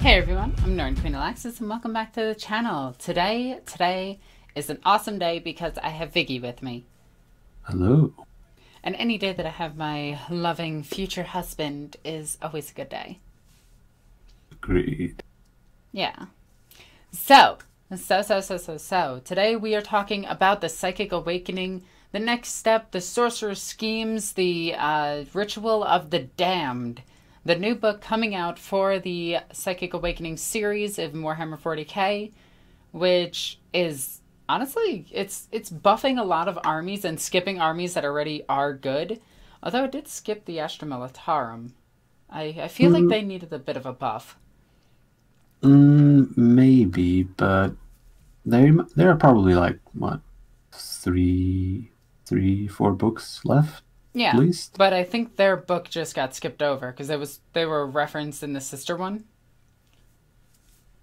Hey everyone, I'm NornQueenAlexis and welcome back to the channel. Today is an awesome day because I have Viggy with me. Hello. And any day that I have my loving future husband is always a good Agreed. day. So, today we are talking about the Psychic Awakening, the next step, the Sorcerer's Schemes, the Ritual of the Damned. The new book coming out for the Psychic Awakening series of Warhammer 40k, which is, honestly, it's buffing a lot of armies and skipping armies that already are good. Although it did skip the Astra Militarum. I feel like they needed a bit of a buff. Maybe, but there are probably like what, four books left at Yeah, least. but I think their book just got skipped over because they were referenced in the sister one.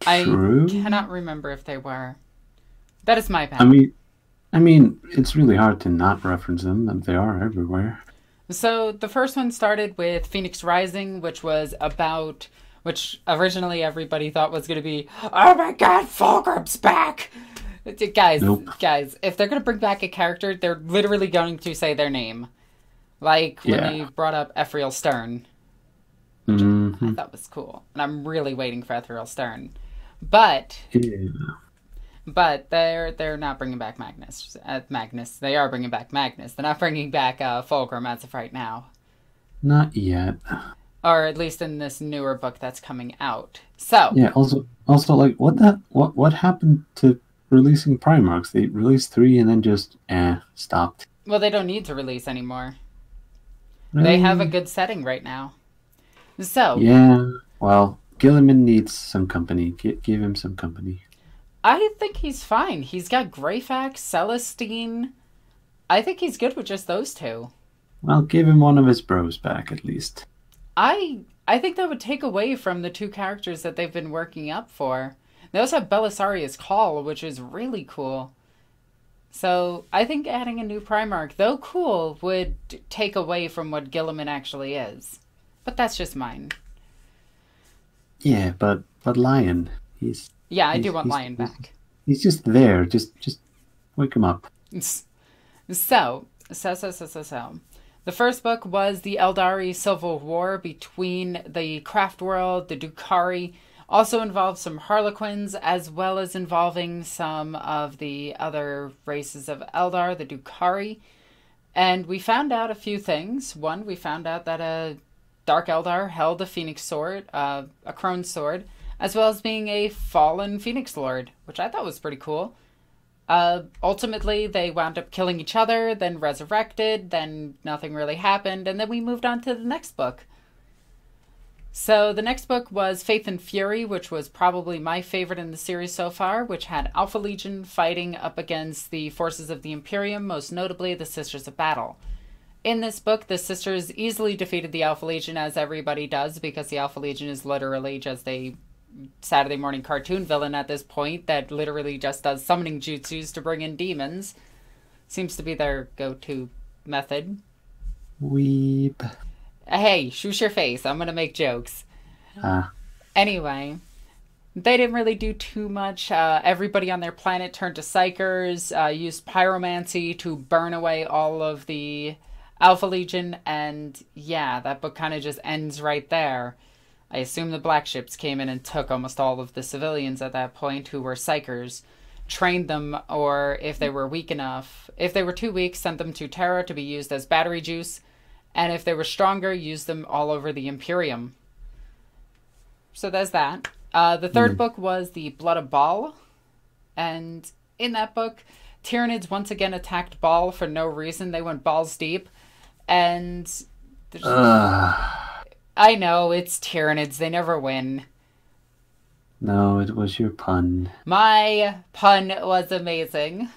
I True. cannot remember if they were. That is my I opinion. mean, I mean, it's really hard to not reference them, and they are everywhere. So the first one started with Phoenix Rising, which originally everybody thought was going to be, oh my god, Fulgrim's back! Guys, Nope. if they're going to bring back a character, they're literally going to say their name. Like when Yeah. they brought up Ephriel Stern, which I Hmm. thought was cool. And I'm really waiting for Ephriel Stern. But Yeah. they're not bringing back Magnus. Magnus. They are bringing back Magnus. They're not bringing back Fulgrim as of right now. Not yet. Or at least in this newer book that's coming out. So, Yeah. Also, like, what happened to releasing Primarchs? They released three and then just stopped. well, they don't need to release anymore. They have a Really? good setting right now. So, Yeah. Well, Gilliman needs some company. Give him some company. I think he's fine. He's got Greyfax, Celestine. I think he's good with just those two. Well, give him one of his bros back at least. I think that would take away from the two characters that they've been working up for. They also have Belisarius Call, which is really cool. So I think adding a new Primarch, though cool, would take away from what Gilliman actually is. But that's just mine. Yeah, but Lion, he's Yeah, I do he's want he's Lion he's, back. he's just there. Just wake him up. So. The first book was the Eldari Civil War between the Craft World, the Drukhari. Also involved some Harlequins, as well as involving some of the other races of Eldar, the Drukhari. And we found out a few things. One, we found out that a Dark Eldar held a Phoenix sword, a Crone sword, as well as being a fallen Phoenix Lord, which I thought was pretty cool. Ultimately, they wound up killing each other, then resurrected, then nothing really happened, and then we moved on to the next book. So the next book was Faith and Fury, which was probably my favorite in the series so far, which had Alpha Legion fighting up against the forces of the Imperium, most notably the Sisters of Battle. In this book, the Sisters easily defeated the Alpha Legion, as everybody does, because the Alpha Legion is literally just a Saturday morning cartoon villain at this point that literally just does summoning jutsus to bring in demons. Seems to be their go-to method. Weep. Hey, shush your face. I'm gonna make jokes. Ah, Anyway, they didn't really do too much. Everybody on their planet turned to psychers, used pyromancy to burn away all of the Alpha Legion, and yeah, that book kind of just ends right there. I assume the black ships came in and took almost all of the civilians at that point who were psychers, trained them, or if they were weak enough, if they were too weak, sent them to Terra to be used as battery juice, and if they were stronger, used them all over the Imperium. So there's that. The third mm, book was The Blood of Baal, and in that book, Tyranids once again attacked Baal for no reason. They went balls deep, and uh, I know it's Tyranids. They never win. no, it was your pun. My pun was amazing.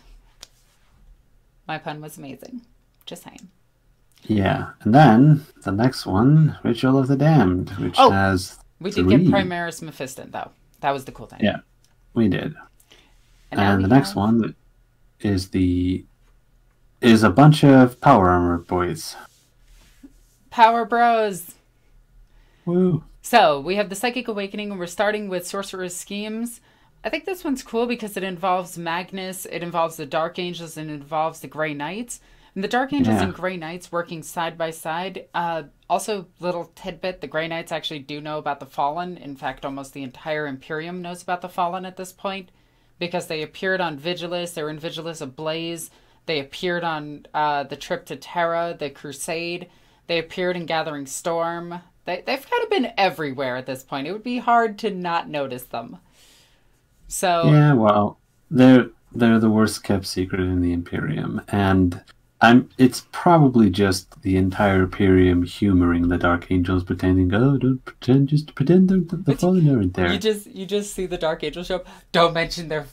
My pun was amazing. Just saying. Yeah, and then the next one, Ritual of the Damned, which Oh, has we did get three. Primaris Mephiston, though. That was the cool thing. Yeah, we did. And now And we the next have one is a bunch of power armor boys. Power Bros. Woo. So we have the Psychic Awakening, and we're starting with Sorcerer's Schemes. I think this one's cool because it involves Magnus, it involves the Dark Angels, and it involves the Grey Knights. And the Dark Angels and Grey Knights working side by side. Also, little tidbit, the Grey Knights actually do know about the Fallen. In fact, almost the entire Imperium knows about the Fallen at this point. Because they appeared on Vigilus, they were in Vigilus Ablaze. They appeared on the trip to Terra, the Crusade. They appeared in Gathering Storm. They've kind of been everywhere at this point. It would be hard to not notice them. So yeah, well, they're the worst kept secret in the Imperium, and it's probably just the entire Imperium humoring the Dark Angels, pretending, oh, don't pretend, just pretend the Fallen aren't there. You just see the Dark Angels show up. Don't mention they're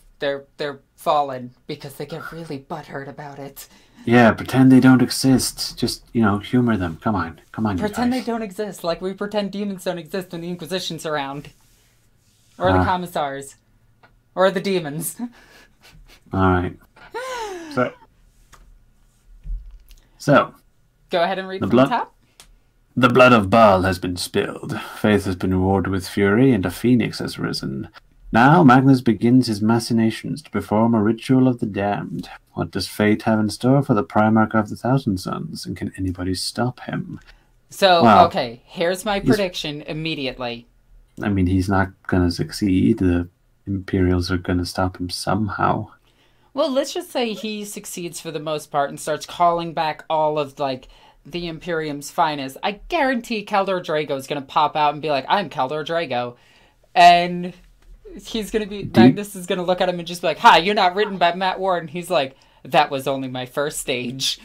fallen because they get really butthurt about it. Yeah, pretend they don't exist. Just, humor them. Come on. Pretend they don't exist, like we pretend demons don't exist when the Inquisition's around. Or the Commissars. Or the demons. Alright. So. Go ahead and read from the top. The blood of Baal has been spilled. Faith has been rewarded with fury, and a phoenix has risen. Now Magnus begins his machinations to perform a ritual of the damned. What does fate have in store for the Primarch of the Thousand Suns, and can anybody stop him? So, okay, here's my prediction immediately. I mean, he's not going to succeed. The Imperials are going to stop him somehow. Well, let's just say he succeeds for the most part and starts calling back all of, the Imperium's finest. I guarantee Khaldor Drago is going to pop out and be like, I'm Khaldor Drago. And he's going to be, Magnus is going to look at him and just be like, hi, you're not written by Matt Ward. And he's like, that was only my first stage.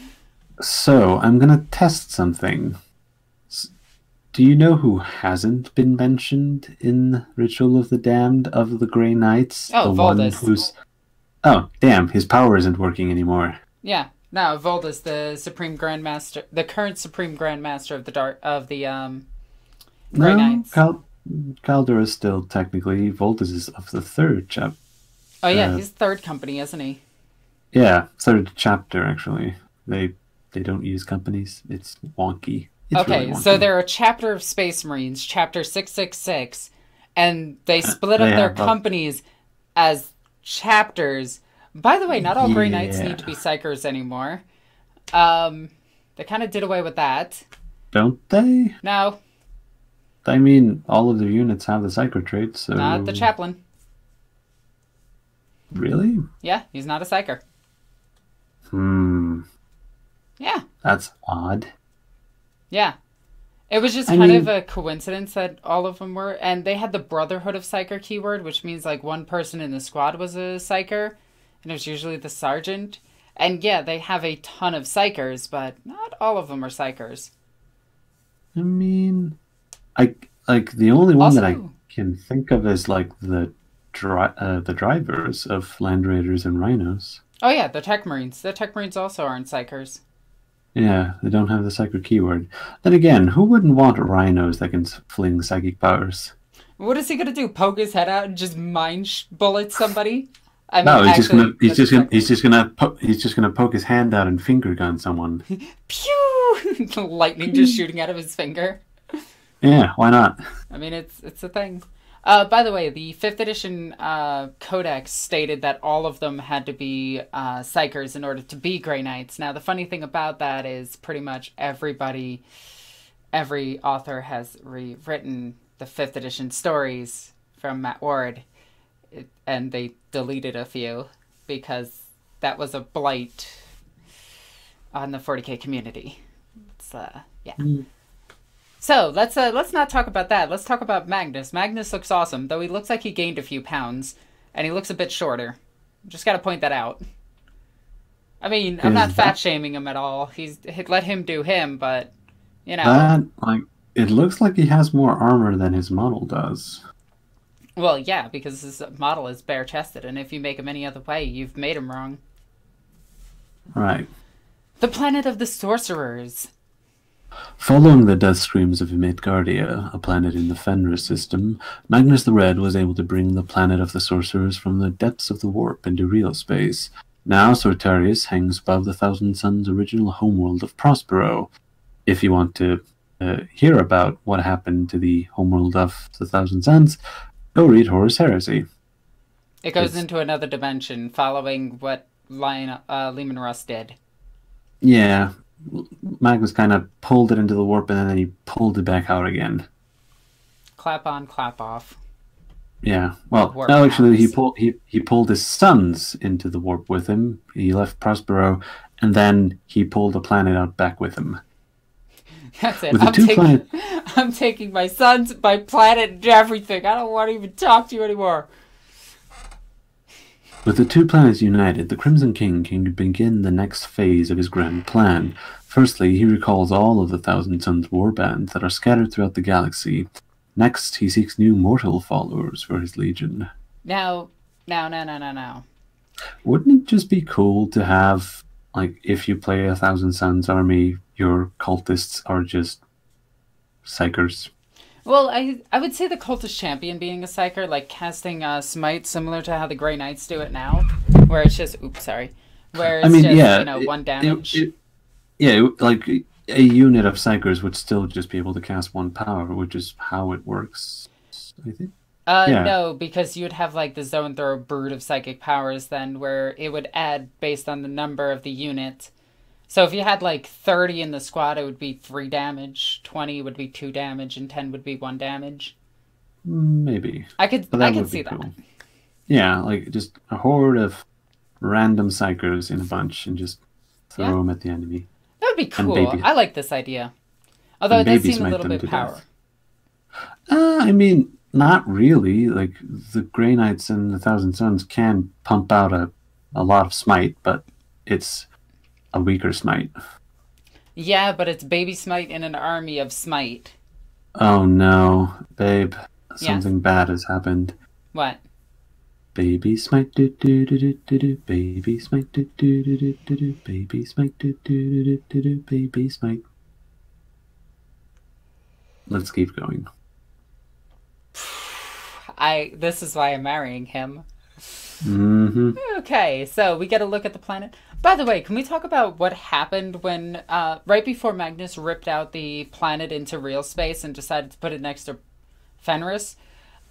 So, I'm going to test something. Do you know who hasn't been mentioned in Ritual of the Damned of the Grey Knights? Oh, Voldus. Oh, damn, his power isn't working anymore. Yeah. No, Voldus, the Supreme Grandmaster, the current Supreme Grandmaster of the Grey Knights. Khaldor is still technically, Voldus is of the third chapter. Oh yeah, he's third company, isn't he? Yeah, third chapter actually. They don't use companies. It's wonky. It's really wonky. So they're a chapter of Space Marines, chapter 666, and they split up their companies as chapters. By the way, not all Grey Knights need to be Psychers anymore. They kind of did away with that. Don't they? No. I mean, all of their units have the Psyker trait, so... Not the Chaplain. Really? Yeah, he's not a Psyker. Yeah. That's odd. Yeah. It was just kind of a coincidence that all of them were. And they had the Brotherhood of Psyker keyword, which means one person in the squad was a Psyker. And it was usually the sergeant. And yeah, they have a ton of Psychers, but not all of them are Psychers. I mean, the only one that I can think of is the drivers of Land Raiders and Rhinos. Oh yeah, the Tech Marines. The Tech Marines also aren't Psychers. Yeah, they don't have the Psyker keyword. Then again, who wouldn't want Rhinos that can fling psychic powers? What is he gonna do? Poke his head out and just mind bullet somebody? He's just gonna poke his hand out and finger gun someone. Pew! Lightning just shooting out of his finger. Yeah, why not? I mean, it's a thing. By the way, the 5th edition codex stated that all of them had to be Psychers in order to be Grey Knights. Now, the funny thing about that is pretty much every author has rewritten the 5th edition stories from Matt Ward, and they deleted a few because that was a blight on the 40k community. It's, yeah. So, let's not talk about that. Let's talk about Magnus. Magnus looks awesome, though he looks like he gained a few pounds, and he looks a bit shorter. Just gotta point that out. I mean, I'm not fat-shaming him at all. Let him do him, but, it looks like he has more armor than his model does. Well, yeah, because his model is bare-chested, and if you make him any other way, you've made him wrong. Right. The Planet of the Sorcerers. Following the death screams of Midgardia, a planet in the Fenris system, Magnus the Red was able to bring the Planet of the Sorcerers from the depths of the warp into real space. Now Sortarius hangs above the Thousand Suns' original homeworld of Prospero. If you want to hear about what happened to the homeworld of the Thousand Suns, go read Horus Heresy. It goes into another dimension, following what Lehman Russ did. Yeah, Magnus kind of pulled it into the warp, and then he pulled it back out again. Clap on, clap off. Yeah, well, no, actually, he pulled his sons into the warp with him. He left Prospero, and then he pulled the planet out back with him. That's it. I'm taking my sons, my planet, and everything. I don't want to even talk to you anymore. With the two planets united, the Crimson King can begin the next phase of his grand plan. Firstly, he recalls all of the Thousand Suns warbands that are scattered throughout the galaxy. Next, he seeks new mortal followers for his legion. Now. Wouldn't it just be cool to have, like, if you play a Thousand Suns army, your cultists are just psychers? Well, I would say the cultist champion being a psyker, like casting smite, similar to how the Grey Knights do it now, where it's just, where it's one damage. Like a unit of psychers would still just be able to cast one power, which is how it works, I think. No, because you'd have like the Zone Throw brood of psychic powers then, where it would add based on the number of the unit. So if you had like 30 in the squad, it would be 3 damage, 20 would be 2 damage, and 10 would be 1 damage. Maybe. I could see that. Yeah, like just a horde of random psychers in a bunch and just throw them at the enemy. That would be cool. I like this idea. Although it does seem a little bit power. I mean, not really. Like, the Grey Knights and the Thousand Suns can pump out a lot of smite, but it's a weaker smite. Yeah, but it's baby smite in an army of smite. Oh no, babe. Something bad has happened. What? Baby smite do do do do do do. Baby smite do do do do do do. Baby smite do do do do do. Baby smite. Let's keep going. This is why I'm marrying him. Mm-hmm. Okay, so we get a look at the planet. By the way, can we talk about what happened when, right before Magnus ripped out the planet into real space and decided to put it next to Fenris?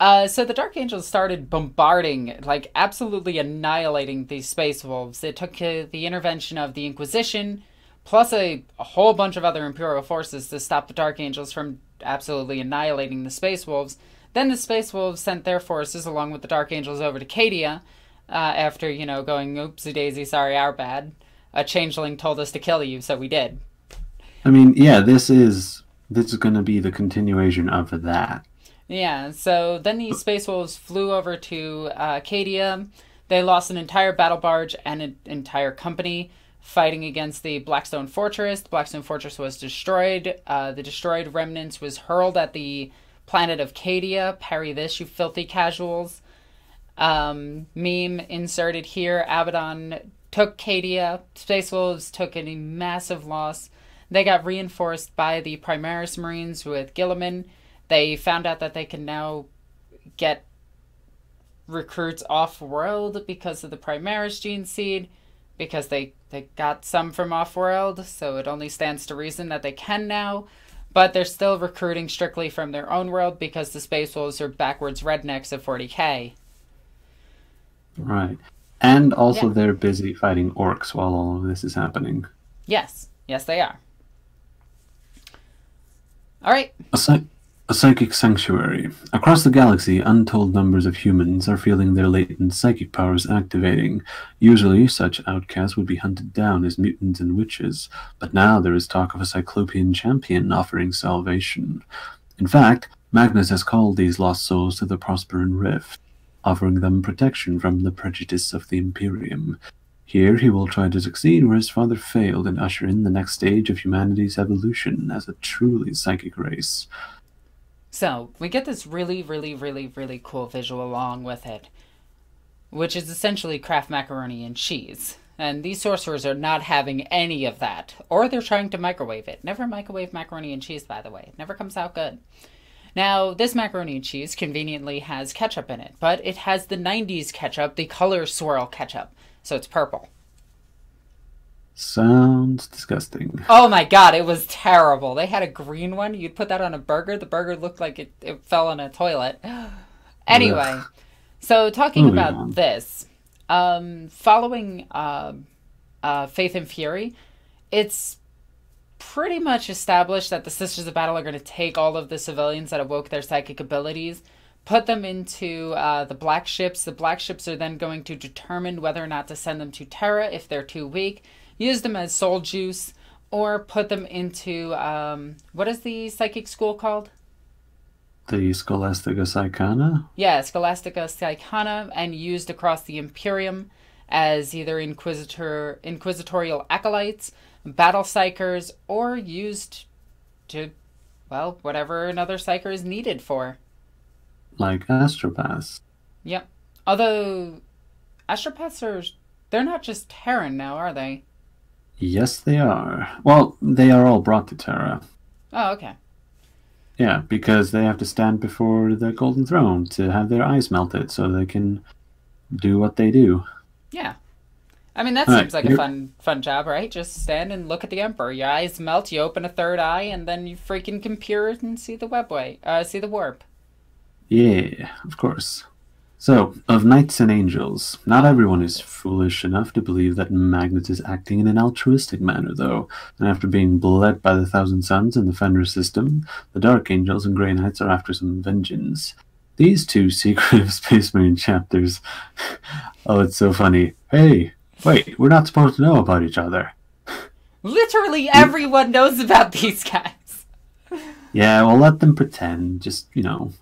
So the Dark Angels started bombarding, like absolutely annihilating these space wolves. It took the intervention of the Inquisition, plus a whole bunch of other Imperial forces to stop the Dark Angels from absolutely annihilating the space wolves. Then the space wolves sent their forces along with the Dark Angels over to Cadia, after, going, oopsie daisy, sorry, our bad. A changeling told us to kill you, so we did. I mean, yeah, this is going to be the continuation of that. Yeah, so then the Space Wolves flew over to Cadia. They lost an entire battle barge and an entire company fighting against the Blackstone Fortress. The Blackstone Fortress was destroyed. The destroyed remnants was hurled at the planet of Cadia. Parry this, you filthy casuals. Meme inserted here. Abaddon took Cadia. Space Wolves took a massive loss. They got reinforced by the Primaris Marines with Gilliman. They found out that they can now get recruits off-world because of the Primaris gene seed, because they got some from off-world, so it only stands to reason that they can now. But they're still recruiting strictly from their own world because the Space Wolves are backwards rednecks of 40k. Right. And also they're busy fighting orcs while all of this is happening. Yes. Yes, they are. All right. A psychic sanctuary. Across the galaxy, untold numbers of humans are feeling their latent psychic powers activating. Usually, such outcasts would be hunted down as mutants and witches, but now there is talk of a Cyclopean champion offering salvation. In fact, Magnus has called these lost souls to the Prosperan Rift, offering them protection from the prejudice of the Imperium. Here he will try to succeed where his father failed and usher in the next stage of humanity's evolution as a truly psychic race. So, we get this really, really, really, really cool visual along with it, which is essentially Kraft macaroni and cheese. And these sorcerers are not having any of that. Or they're trying to microwave it. Never microwave macaroni and cheese, by the way. It never comes out good. Now, this macaroni and cheese conveniently has ketchup in it, but it has the 90s ketchup, the color swirl ketchup, so it's purple. Sounds disgusting. Oh my god, it was terrible. They had a green one. You'd put that on a burger. The burger looked like it fell in a toilet. Anyway, Ugh. so talking Moving about on. this, following Faith and Fury, it's pretty much established that the Sisters of Battle are going to take all of the civilians that awoke their psychic abilities, put them into the black ships. The black ships are then going to determine whether or not to send them to Terra if they're too weak, use them as soul juice, or put them into, what is the psychic school called? The Scholastica Psychana? Yeah, Scholastica Psychana, and used across the Imperium as either inquisitorial acolytes, battle psychers, or used to, well, whatever another psyker is needed for. Like astropaths. Yep. Although, astropaths they're not just Terran now, are they? Yes, they are. Well, they are all brought to Terra. Oh, okay. Yeah, because they have to stand before the Golden Throne to have their eyes melted so they can do what they do. Yeah. I mean, that All seems right, like a fun job, right? Just stand and look at the Emperor. Your eyes melt, you open a third eye, and then you freaking can peer it and see the see the warp. Yeah, of course. So, of knights and angels, not everyone is foolish enough to believe that Magnus is acting in an altruistic manner, though, and after being bled by the Thousand Suns and the Fenrir system, the Dark Angels and Grey Knights are after some vengeance. These two secretive Space Marine chapters... oh, it's so funny. Hey, wait, we're not supposed to know about each other. Literally everyone knows about these guys. Yeah, well, let them pretend. Just,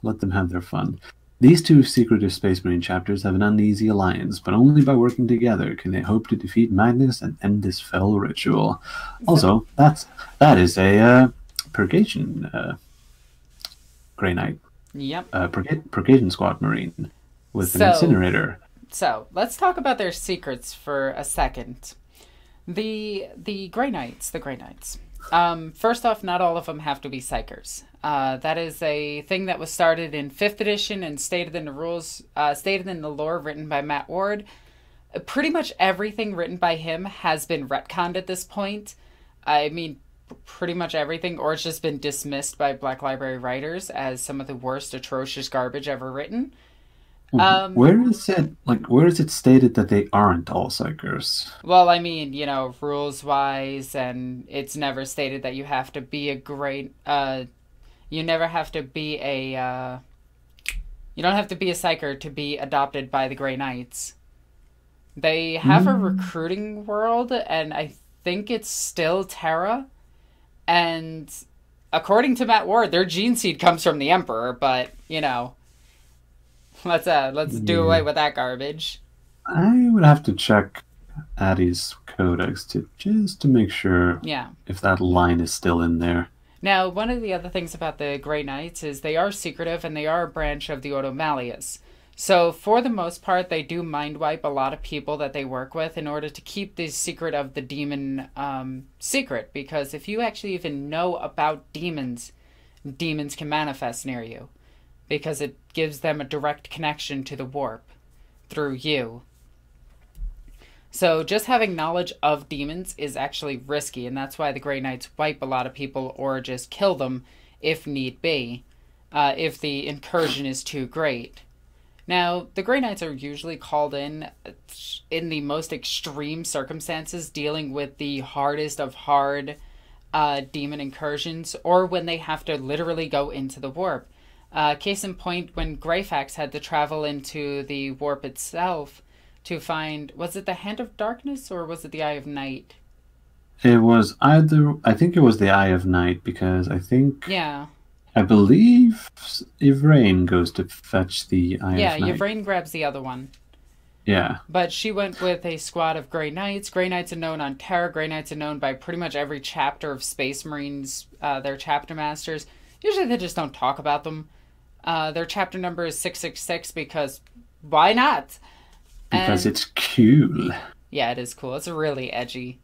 let them have their fun. These two secretive Space Marine chapters have an uneasy alliance, but only by working together can they hope to defeat Magnus and end this fell ritual. Also, that is a Purgation Grey Knight. Yep. Purgation Squad Marine with an incinerator. So, let's talk about their secrets for a second. The Grey Knights. First off, not all of them have to be psychers. That is a thing that was started in 5th edition and stated in the rules, stated in the lore written by Matt Ward. Pretty much everything written by him has been retconned at this point. I mean, pretty much everything, or it's just been dismissed by Black Library writers as some of the worst, atrocious garbage ever written. Where is it stated that they aren't all psychers? Well, I mean, rules-wise, and it's never stated that you have to be you never have to be you don't have to be a psyker to be adopted by the Grey Knights. They have a recruiting world, and I think it's still Terra, and according to Matt Ward, their gene seed comes from the Emperor, but, let's do away with that garbage. I would have to check Addie's codex just to make sure if that line is still in there. Now, one of the other things about the Grey Knights is they are secretive and they are a branch of the Ordo Malleus. So, for the most part, they do mind wipe a lot of people that they work with in order to keep the secret of the demon secret. Because if you actually even know about demons, demons can manifest near you. Because it gives them a direct connection to the warp through you. So just having knowledge of demons is actually risky, and that's why the Grey Knights wipe a lot of people or just kill them if need be, if the incursion is too great. Now, the Grey Knights are usually called in the most extreme circumstances, dealing with the hardest of hard demon incursions, or when they have to literally go into the warp. Case in point, when Greyfax had to travel into the warp itself to find, was it the Hand of Darkness or was it the Eye of Night? It was either, I think it was the Eye of Night, because I believe Yvraine goes to fetch the Eye of Night. Yeah, Yvraine grabs the other one. Yeah. But she went with a squad of Grey Knights. Grey Knights are known on Terra. Grey Knights are known by pretty much every chapter of Space Marines, their chapter masters. Usually they just don't talk about them. Their chapter number is 666 because why not? Because it's cool. Yeah, it is cool. It's really edgy.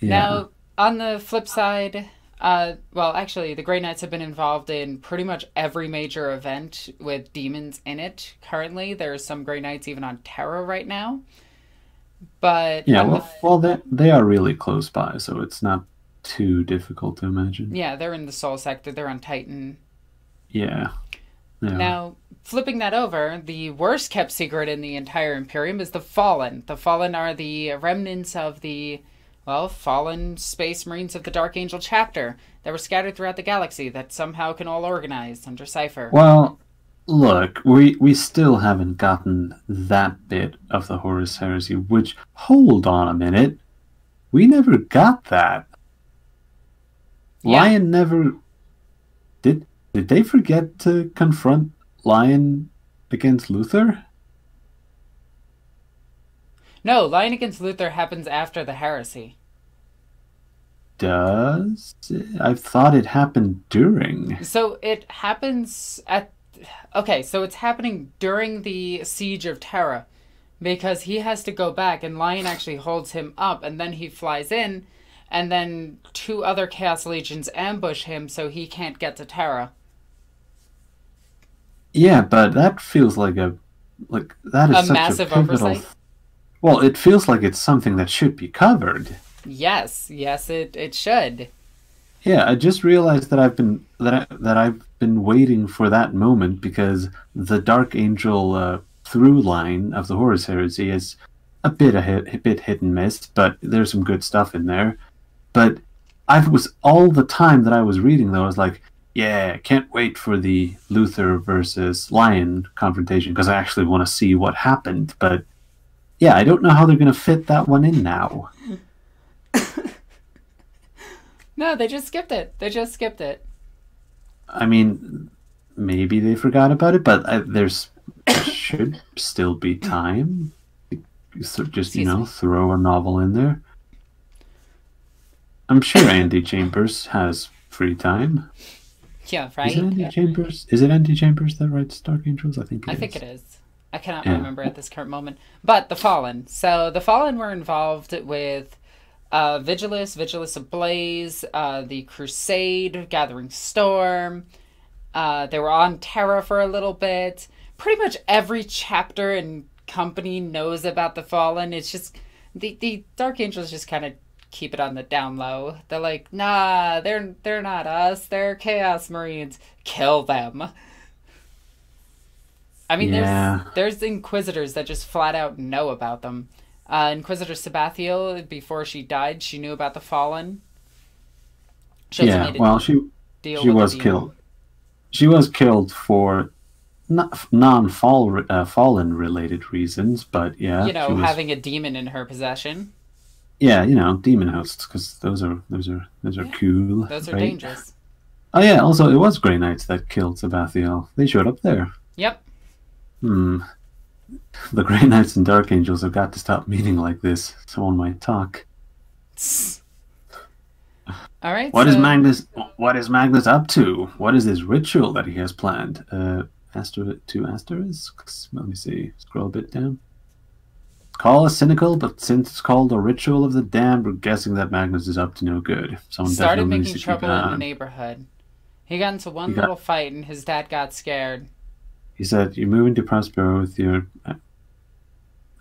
Yeah. Now, on the flip side, actually, the Grey Knights have been involved in pretty much every major event with demons in it currently. There's some Grey Knights even on Terra right now. But Yeah, well, they are really close by, so it's not too difficult to imagine. yeah, they're in the Soul Sector. They're on Titan. Yeah, they are. Now, flipping that over, the worst kept secret in the entire Imperium is the Fallen. The Fallen are the remnants of the, well, fallen Space Marines of the Dark Angel chapter that were scattered throughout the galaxy that somehow can all organize under Cypher. Well, look, we still haven't gotten that bit of the Horus Heresy, which, hold on a minute, we never got that. Yeah. Lion never... Did they forget to confront Lion against Luther? No, Lion against Luther happens after the heresy. Does it? I thought it happened during. So it happens at... Okay, so it's happening during the Siege of Terra. Because he has to go back, and Lion actually holds him up, and then he flies in, and then 2 other Chaos Legions ambush him, so he can't get to Terra. Yeah, but that feels like that is A such massive a pivotal. oversight? Well, it feels like it's something that should be covered. Yes, it should. Yeah, I just realized that I've been waiting for that moment because the Dark Angel through line of the Horus Heresy is a bit hit and miss, but there's some good stuff in there. But I was all the time that I was reading though, I was like, yeah, can't wait for the Luther versus Lion confrontation because I actually want to see what happened. But yeah, I don't know how they're going to fit that one in now. No, they just skipped it. I mean, maybe they forgot about it, but there should still be time. So just, throw a novel in there. I'm sure Andy Chambers has free time. Yeah, right? Is it Andy Chambers that writes Dark Angels? I think it is. I cannot remember at this current moment. But the Fallen. So the Fallen were involved with Vigilus Ablaze, the Crusade, Gathering Storm. They were on Terra for a little bit. Pretty much every chapter and company knows about the Fallen. It's just the Dark Angels just kind of keep it on the down low. They're like, nah, they're not us. They're Chaos Marines. Kill them. I mean, there's Inquisitors that just flat out know about them. Inquisitor Sabathiel, before she died, she knew about the Fallen. She was killed. She was killed for non-fallen related reasons, but yeah, having a demon in her possession. Yeah, demon hosts, because those are cool. Those are right? dangerous. Oh yeah, also it was Grey Knights that killed Sabathiel. They showed up there. Yep. The Grey Knights and Dark Angels have got to stop meeting like this. Someone might talk. All right. What is Magnus up to? What is this ritual that he has planned? Asterisks. Let me see. Scroll a bit down. Call us cynical, but since it's called a ritual of the damned, we're guessing that Magnus is up to no good. Someone started making trouble in the neighborhood. He got into one little fight, and his dad got scared. He said, "You're moving to Prospero with your."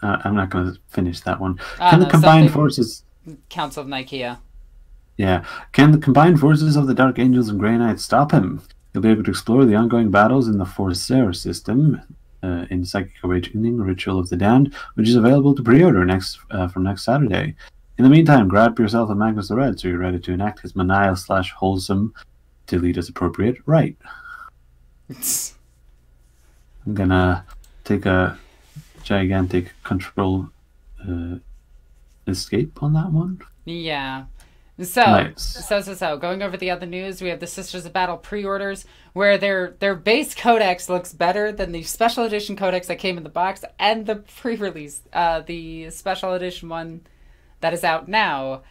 I'm not going to finish that one. Can the combined forces? Council of Nicaea. Yeah. Can the combined forces of the Dark Angels and Grey Knights stop him? You'll be able to explore the ongoing battles in the Forcer system in Psychic Awakening Ritual of the Damned, which is available to pre-order from next Saturday. In the meantime, grab yourself a Magnus the Red so you're ready to enact his maniacal/wholesome, delete as appropriate, right. I'm gonna take a gigantic control escape on that one. Yeah. So, nice. So, going over the other news, we have the Sisters of Battle pre-orders, where their base codex looks better than the special edition codex that came in the box, and the pre-release, the special edition one that is out now.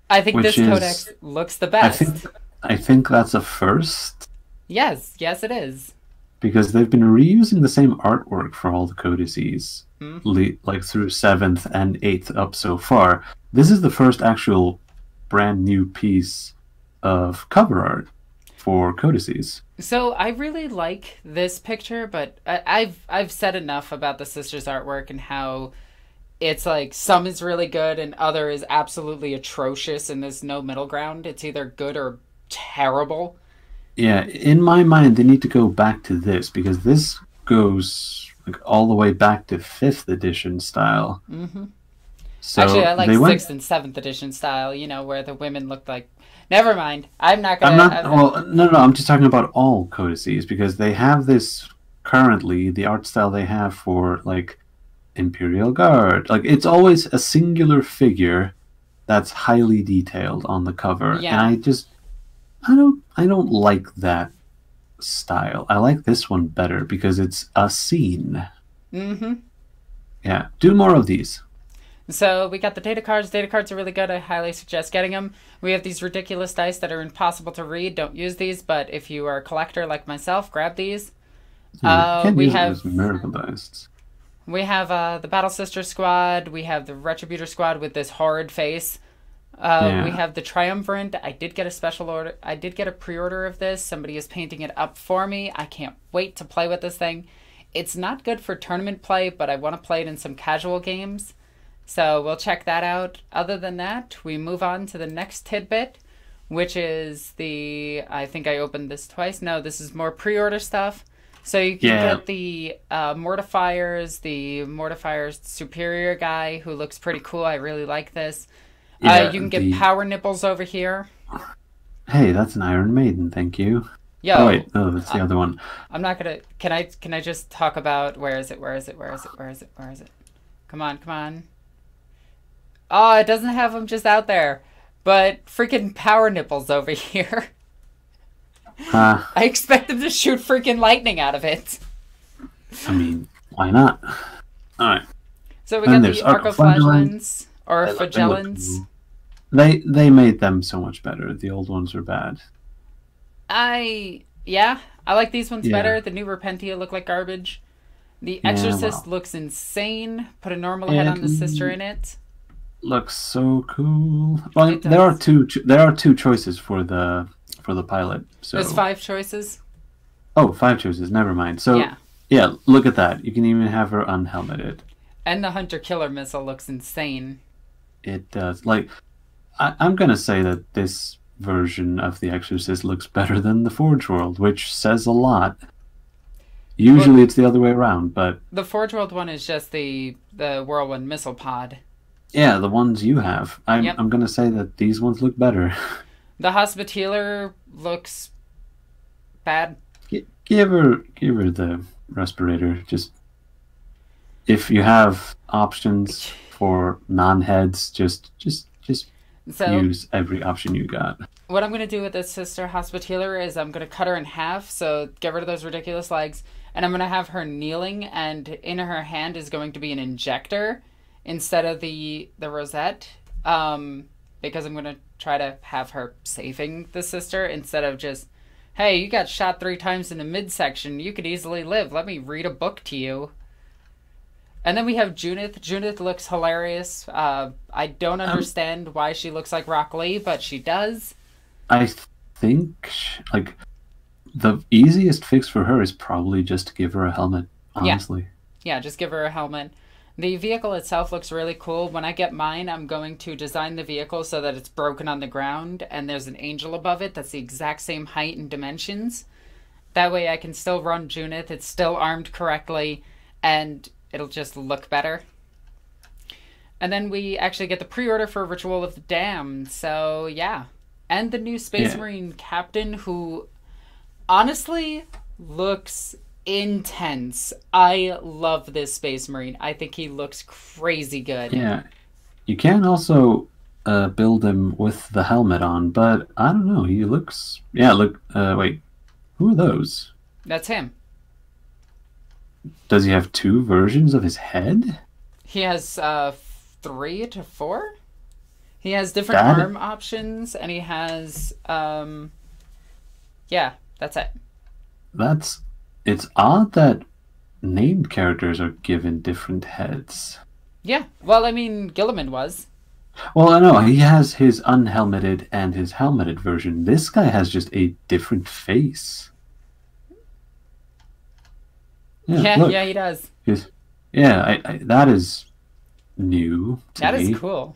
I think this codex looks the best. I think that's a first. Yes, it is. Because they've been reusing the same artwork for all the codices, like through 7th and 8th up so far. This is the first actual brand new piece of cover art for codices. So I really like this picture, but I've said enough about the Sisters artwork and how it's like some is really good and other is absolutely atrocious, and there's no middle ground. It's either good or terrible. Yeah, in my mind, they need to go back to this because this goes like all the way back to 5th edition style. Mm-hmm. So Actually, I like they 6th and 7th edition style. You know, where the women looked like. Never mind. I'm not gonna. Well, no. I'm just talking about all codices because they have this currently. The art style they have for like Imperial Guard, like it's always a singular figure that's highly detailed on the cover, Yeah. and I don't like that style. I like this one better because it's a scene. Mm-hmm. Yeah, do more of these. So we got the data cards. Data cards are really good. I highly suggest getting them. We have these ridiculous dice that are impossible to read. Don't use these, but if you are a collector like myself, grab these. We have miracle dice. We have the Battle Sister squad. We have the Retributor squad with this horrid face. We have the Triumvirate. I did get a special order. I did get a pre-order of this. Somebody is painting it up for me. I can't wait to play with this thing. It's not good for tournament play, but I want to play it in some casual games. So we'll check that out. Other than that, we move on to the next tidbit, which is I think I opened this twice. No, this is more pre-order stuff. So you can get the Mortifier's superior guy who looks pretty cool. I really like this. You can get power nipples over here. Hey, that's an Iron Maiden, thank you. Yo, oh wait, no, that's the other one. I'm not gonna. Can I just talk about where is it? Come on. Oh, it doesn't have them just out there, but freaking power nipples over here. I expect them to shoot freaking lightning out of it. I mean, why not? Alright. So we got the Arcoflagellants, or Flagellants. They made them so much better. The old ones are bad. I like these ones better. The new Repentia look like garbage. The Exorcist looks insane. Put a normal head on the sister in it. Looks so cool. Well, there are two choices for the pilot. So there's 5 choices. Oh, 5 choices. Never mind. So yeah, look at that. You can even have her unhelmeted. And the Hunter Killer missile looks insane. It does. Like, I'm gonna say that this version of the Exorcist looks better than the Forge World, which says a lot. Usually it's the other way around, but the Forge World one is just the Whirlwind missile pod. Yeah, the ones you have. I'm gonna say that these ones look better. The Hospitaller looks bad. Give her the respirator. Just if you have options for non-heads, just use every option you got. What I'm going to do with this Sister Hospitaller is I'm going to cut her in half, so get rid of those ridiculous legs, and I'm going to have her kneeling, and in her hand is going to be an injector instead of the rosette, because I'm going to try to have her saving the sister instead of just, hey, you got shot 3 times in the midsection, you could easily live, let me read a book to you. And then we have Junith. Junith looks hilarious. I don't understand why she looks like Rock Lee, but she does. I think, like, the easiest fix for her is probably just to give her a helmet, honestly. Yeah, just give her a helmet. The vehicle itself looks really cool. When I get mine, I'm going to design the vehicle so that it's broken on the ground, and there's an angel above it that's the exact same height and dimensions. That way I can still run Junith. It's still armed correctly, and it'll just look better. And then we actually get the pre-order for Ritual of the Damned. So, yeah. And the new Space Marine captain who honestly looks intense. I love this Space Marine. I think he looks crazy good. Yeah. You can also build him with the helmet on, but I don't know. He looks... Yeah, look... wait. Who are those? That's him. Does he have 2 versions of his head? He has 3 to 4. He has different arm options, and he has yeah, that's it. It's odd that named characters are given different heads. Yeah, well, I mean, Gilliman was. Well, I know he has his unhelmeted and his helmeted version. This guy has just a different face. Yeah, look. Yeah, he does. Yeah, that is new to That me. is cool.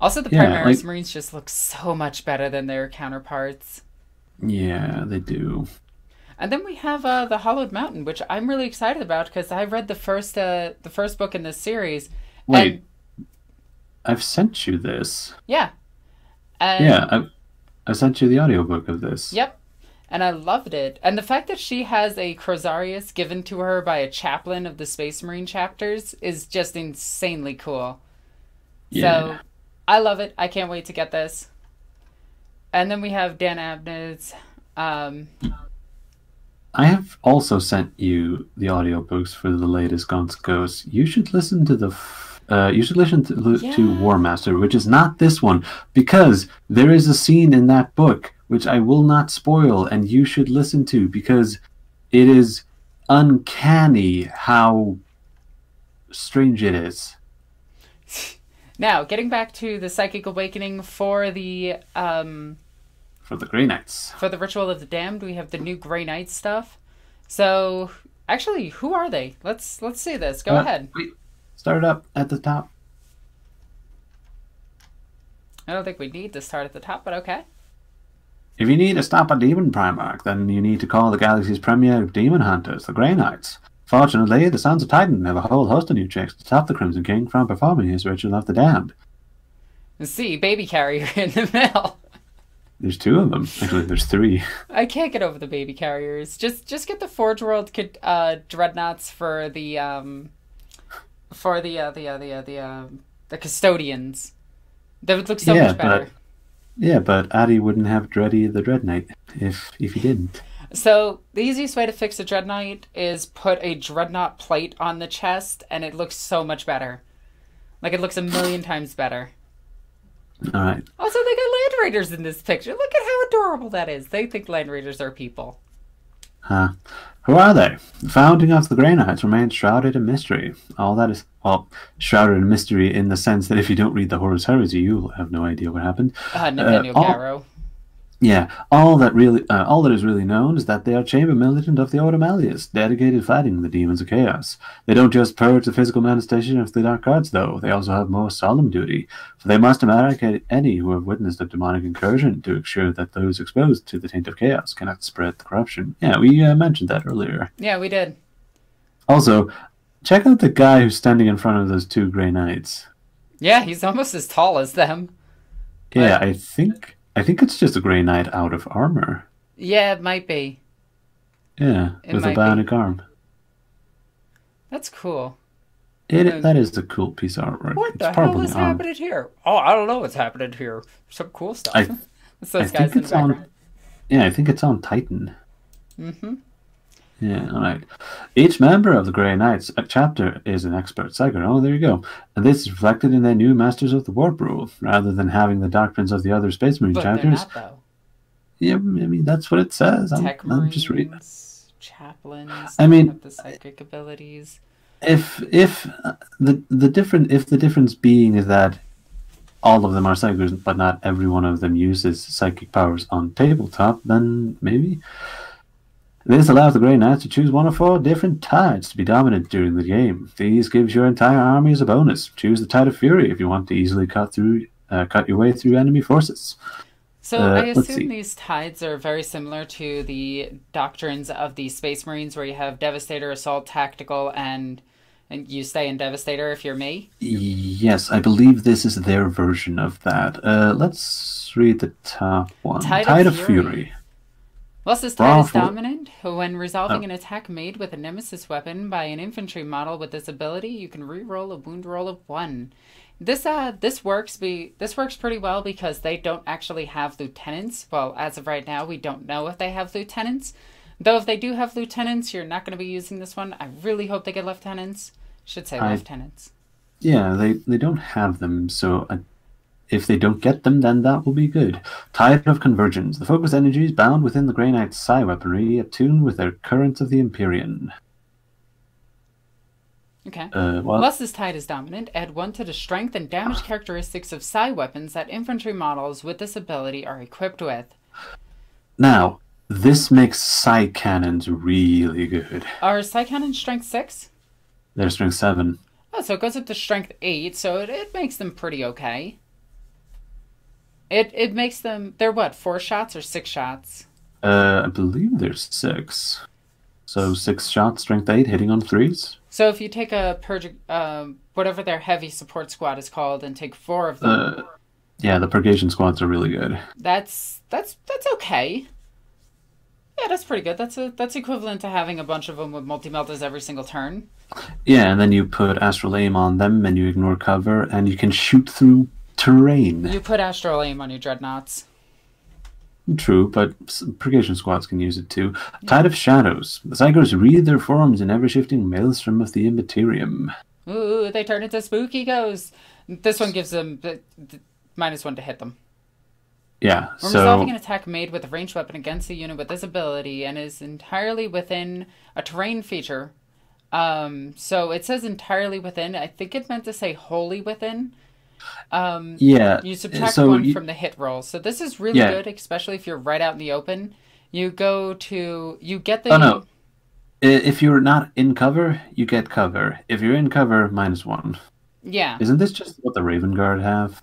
Also, the Yeah, Primaris like, Marines just look so much better than their counterparts. yeah, they do. And then we have the Hollowed Mountain, which I'm really excited about because I read the first book in this series. Wait, And I've sent you this. yeah, and Yeah, I sent you the audiobook of this. yep, and I loved it. And the fact that she has a Crozarius given to her by a chaplain of the Space Marine chapters is just insanely cool. Yeah. So I love it. I can't wait to get this. And then we have Dan Abnett's. I have also sent you the audiobooks for the latest Gaunt's Ghosts. You should listen to to War Master, which is not this one, because there is a scene in that book which I will not spoil, and you should listen to because it is uncanny how strange it is. Now, getting back to the Psychic Awakening for the Grey Knights. For the Ritual of the Damned, we have the new Grey Knight stuff. So, actually, who are they? Let's see this. Go ahead. Wait. Start up at the top. I don't think we need to start at the top, but okay. If you need to stop a demon Primarch, then you need to call the galaxy's premier demon hunters, the Grey Knights. Fortunately, the Sons of Titan have a whole host of new checks to stop the Crimson King from performing his Ritual of the Damned. See, baby carrier in the middle. There's two of them. Actually, there's three. I can't get over the baby carriers. Just get the Forge World dreadnoughts for the custodians. That would look so much better. But Addy wouldn't have Dreddy the Dread Knight if he didn't. So the easiest way to fix a Dread Knight is put a Dreadnought plate on the chest, and it looks so much better. Like, it looks a million times better. Alright. Also, they got Land Raiders in this picture. Look at how adorable that is. They think Land Raiders are people. Huh. Who are they? The founding of the Grey Knights remains shrouded in mystery. All that is, well, shrouded in mystery in the sense that if you don't read the Horus Heresy, you'll have no idea what happened. Nathaniel Garrow. Yeah, all that is really known is that they are chamber militant of the Order Malleus, dedicated to fighting the demons of chaos. They don't just purge the physical manifestation of the dark arts, though. They also have more solemn duty, for they must eradicate any who have witnessed a demonic incursion to ensure that those exposed to the taint of chaos cannot spread the corruption. Yeah, we mentioned that earlier. Yeah, we did. Also, check out the guy who's standing in front of those two Grey Knights. Yeah, he's almost as tall as them. Yeah, I think it's just a Grey Knight out of armor. Yeah, it might be. Yeah, with a bionic arm. That's cool. That is a cool piece of artwork. What the hell is happening here? Oh, I don't know what's happening here. Some cool stuff. I think it's on. Yeah, I think it's on Titan. Mm-hmm. Yeah, all right. Each member of the Grey Knights chapter is an expert psychic. Oh, there you go. And this is reflected in their new Masters of the Warp rule, rather than having the doctrines of the other Space Marine chapters. They're not, though. Yeah, I mean that's what it says. I'm just reading. Chaplains. I mean, have the psychic abilities. If the difference being is that all of them are psychics, but not every one of them uses psychic powers on tabletop, then maybe. This allows the Grey Knights to choose one of 4 different tides to be dominant during the game. These gives your entire army as a bonus. Choose the Tide of Fury if you want to easily cut your way through enemy forces. So I assume these tides are very similar to the doctrines of the Space Marines, where you have Devastator, Assault, Tactical, and you stay in Devastator if you're me? Yes, I believe this is their version of that. Let's read the top one. Tide of Fury. Whilst this tide is dominant, when resolving an attack made with a nemesis weapon by an infantry model with this ability, you can re-roll a wound roll of 1. This works pretty well because they don't actually have lieutenants. Well, as of right now, we don't know if they have lieutenants. Though if they do have lieutenants, you're not going to be using this one. I really hope they get lieutenants. Should say lieutenants. Yeah, they don't have them, so if they don't get them, then that will be good. Tide of Convergence. The focused energies bound within the Grey Knight's psi weaponry, attuned with their currents of the Empyrean. Okay. Whilst this tide is dominant, add 1 to the strength and damage characteristics of psi weapons that infantry models with this ability are equipped with. Now, this makes psi cannons really good. Are psi cannons strength 6? They're strength 7. Oh, so it goes up to strength 8, so it makes them pretty okay. It makes them, they're what, 4 shots or 6 shots? I believe there's 6. So 6 shots, strength 8, hitting on 3s. So if you take a whatever their heavy support squad is called, and take 4 of them. Yeah, the purgation squads are really good. That's okay. Yeah, that's pretty good. That's equivalent to having a bunch of them with multi-meltas every single turn. Yeah, and then you put astral aim on them, and you ignore cover, and you can shoot through terrain. You put astral aim on your dreadnoughts. True, but purgation squads can use it too. Tide of Shadows. The Psychers wreathe their forms in ever-shifting maelstrom of the Immaterium. Ooh, they turn into spooky ghosts. This one gives them -1 to hit them. Yeah, When resolving an attack made with a ranged weapon against a unit with this ability and is entirely within a terrain feature. So it says entirely within. I think it meant to say wholly within. Yeah. You subtract 1 from the hit roll. So this is really good, especially if you're right out in the open. You get the... Oh, no. If you're not in cover, you get cover. If you're in cover, -1. Yeah. Isn't this just what the Raven Guard have?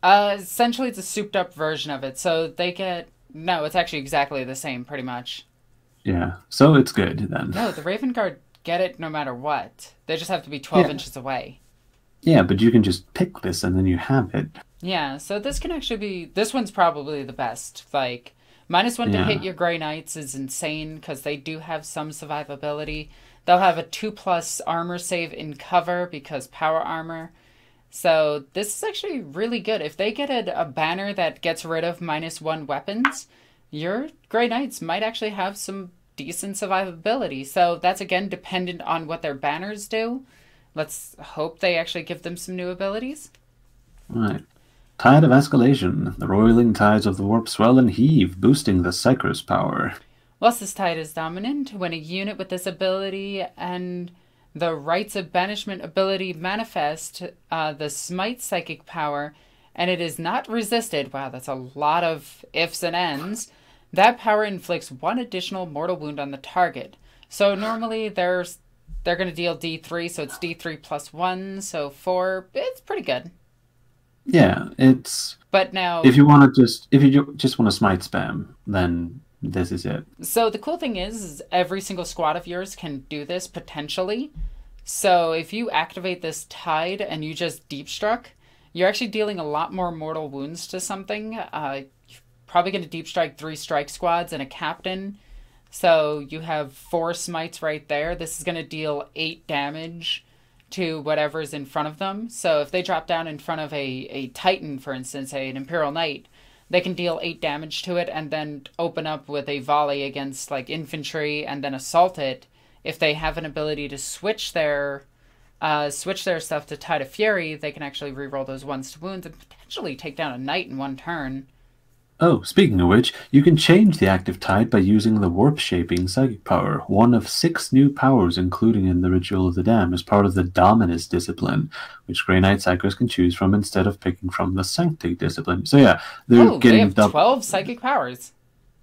Essentially, it's a souped-up version of it. So they get... No, it's actually exactly the same, pretty much. Yeah. So it's good, then. No, the Raven Guard get it no matter what. They just have to be 12 inches away. Yeah, but you can just pick this and then you have it. Yeah, so this can actually be... This one's probably the best. Like, -1 to hit your Grey Knights is insane because they do have some survivability. They'll have a 2+ armor save in cover because power armor. So this is actually really good. If they get a banner that gets rid of -1 weapons, your Grey Knights might actually have some decent survivability. So that's, again, dependent on what their banners do. Let's hope they actually give them some new abilities. Right. Tide of Escalation. The roiling tides of the warp swell and heave, boosting the Psyker's power. Whilst this tide is dominant, when a unit with this ability and the Rites of Banishment ability manifest the Smite psychic power, and it is not resisted, wow, that's a lot of ifs and ends, that power inflicts 1 additional mortal wound on the target. So normally they're going to deal D3, so it's D3 plus 1, so 4. It's pretty good. Yeah, it's... But now... If you just want to smite spam, then this is it. So the cool thing is every single squad of yours can do this, potentially. So if you activate this tide and you just deep struck, you're actually dealing a lot more mortal wounds to something. You're probably going to deep strike 3 strike squads and a captain. So you have 4 smites right there. This is going to deal 8 damage to whatever's in front of them. So if they drop down in front of a Titan, for instance, an Imperial Knight, they can deal 8 damage to it and then open up with a volley against like infantry and then assault it. If they have an ability to switch their stuff to Tide of Fury, they can actually reroll those 1s to wounds and potentially take down a knight in 1 turn. Oh, speaking of which, you can change the active tide by using the Warp Shaping Psychic Power, one of 6 new powers including in the Ritual of the Dam as part of the Dominus discipline, which Grey Knight Psychers can choose from instead of picking from the Sanctity discipline. So yeah, they're getting... they have 12 psychic powers.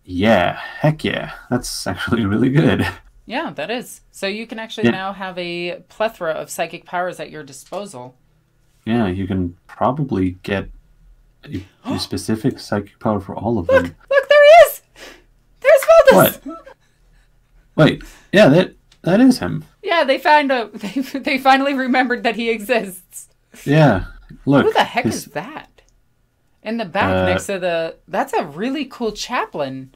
Yeah, heck yeah. That's actually really good. Yeah, that is. So you can actually now have a plethora of psychic powers at your disposal. Yeah, you can probably get a specific psychic power for all of them. Look, there he is! There's Valdis! What? Wait, yeah, that is him. Yeah, they finally remembered that he exists. Yeah, look. Who the heck is that? In the back next to the... That's a really cool chaplain.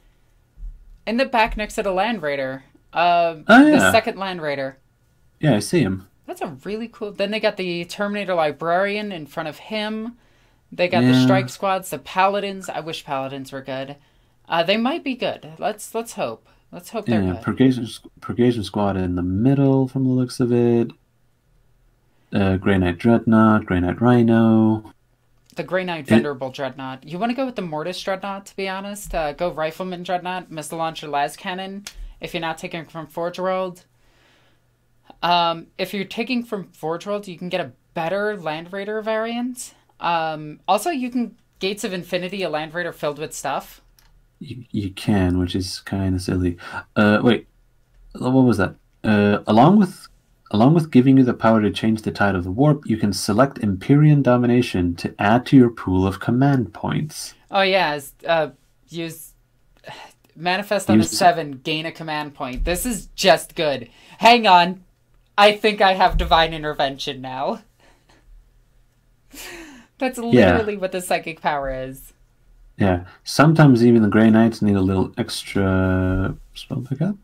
In the back next to the Land Raider. The second Land Raider. Yeah, I see him. That's a really cool... Then they got the Terminator Librarian in front of him. They got the strike squads, the paladins. I wish paladins were good. They might be good. Let's hope. Let's hope they're good. Purgation squad in the middle from the looks of it. Grey Knight Dreadnought, Grey Knight Rhino. The Grey Knight Venerable Dreadnought. You want to go with the Mortis Dreadnought, to be honest. Go Rifleman Dreadnought, Missile Launcher Las Cannon, if you're not taking from Forge World. If you're taking from Forge World, you can get a better Land Raider variant. Also, you can Gates of Infinity, a Land Raider filled with stuff. You can, which is kind of silly. Wait, what was that? Along with along with giving you the power to change the tide of the warp, you can select Empyrean Domination to add to your pool of command points. Oh yeah, use manifest on a 7, gain a command point. This is just good. Hang on, I think I have divine intervention now. That's literally what the psychic power is. Yeah, sometimes even the Grey Knights need a little extra spell pickup.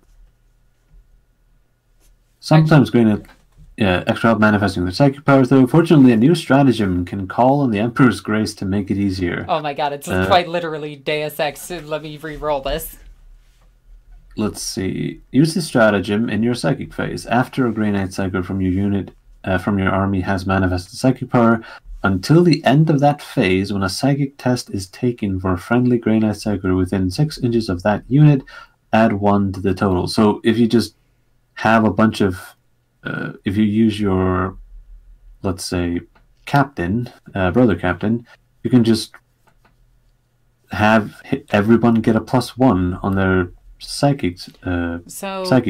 Sometimes Grey Knight, extra help manifesting their psychic powers, though. Fortunately, a new stratagem can call on the Emperor's grace to make it easier. Oh my god, it's quite literally Deus Ex. Let me re-roll this. Let's see. Use this stratagem in your psychic phase. After a Grey Knight Psycho from your unit, from your army has manifested psychic power, until the end of that phase, when a psychic test is taken for a friendly Grey Knight Psycho within 6 inches of that unit, add 1 to the total. So if you just have a bunch of, if you use your, let's say, captain, brother captain, you can just have everyone get a +1 on their psychic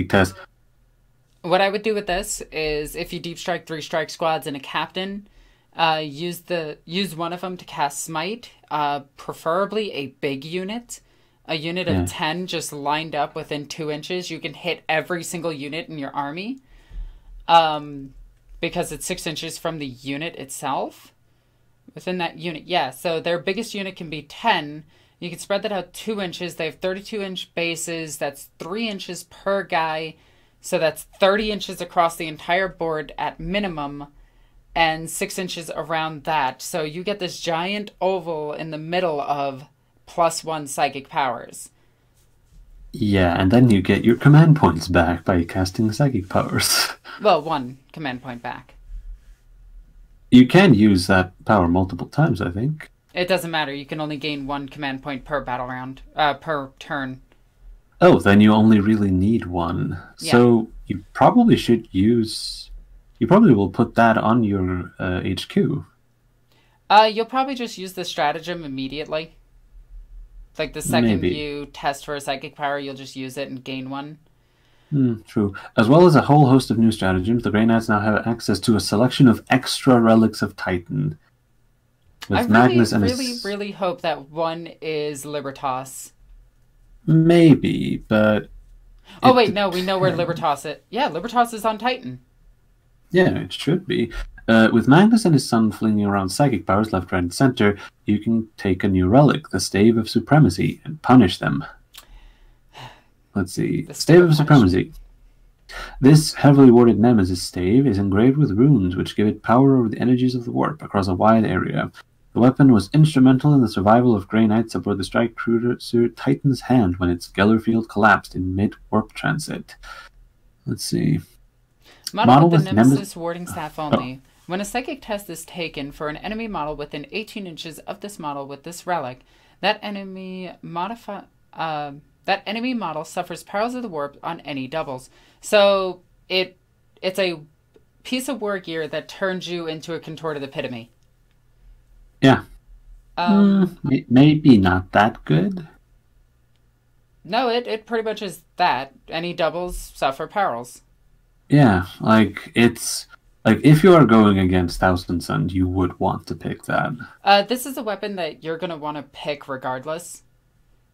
test. What I would do with this is, if you deep strike 3 strike squads and a captain, use one of them to cast Smite, preferably a big unit. A unit of 10 just lined up within 2 inches. You can hit every single unit in your army. Because it's 6 inches from the unit itself. Within that unit, yeah. So their biggest unit can be 10. You can spread that out 2 inches. They have 32-inch bases. That's 3 inches per guy. So that's 30 inches across the entire board at minimum. And 6 inches around that. So you get this giant oval in the middle of +1 psychic powers. Yeah, and then you get your command points back by casting psychic powers. Well, 1 command point back. You can use that power multiple times, I think. It doesn't matter. You can only gain 1 command point per battle round, per turn. Oh, then you only really need 1. Yeah. So you probably should use... You probably will put that on your HQ. You'll probably just use the stratagem immediately. Like the second you test for a psychic power, you'll just use it and gain 1. True. As well as a whole host of new stratagems, the Grey Knights now have access to a selection of extra relics of Titan. With Magnus really hope that one is Libertas. Maybe, but... Oh wait, no, we know where Libertas is. Yeah, Libertas is on Titan. Yeah, it should be. With Magnus and his son flinging around psychic powers left, right, and center, you can take a new relic, the Stave of Supremacy, and punish them. Let's see. The Stave of Supremacy. This heavily warded nemesis stave is engraved with runes which give it power over the energies of the warp across a wide area. The weapon was instrumental in the survival of Grey Knights aboard the strike cruiser Titan's Hand when its Geller field collapsed in mid-warp transit. Let's see. Model with the Nemesis warding staff only. Oh. When a psychic test is taken for an enemy model within 18 inches of this model with this relic, that enemy model suffers powers of the warp on any doubles. So it's a piece of war gear that turns you into a contorted epitome. Yeah. Maybe not that good. No, it pretty much is that. Any doubles suffer perils. Yeah, like it's like if you are going against Thousand Sun, you would want to pick that. This is a weapon that you're gonna want to pick regardless,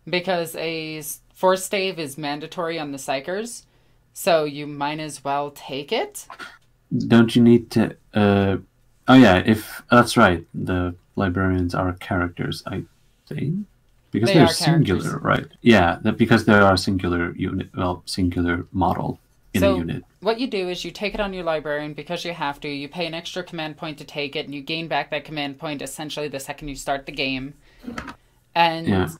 because a force stave is mandatory on the psychers, so you might as well take it. Don't you need to? Oh yeah, if that's right, the librarians are characters, I think, because they're singular, right? Yeah, because they are singular unit, well, singular model. So unit. What you do is you take it on your librarian because you have to. You pay an extra command point to take it, and you gain back that command point essentially the second you start the game. And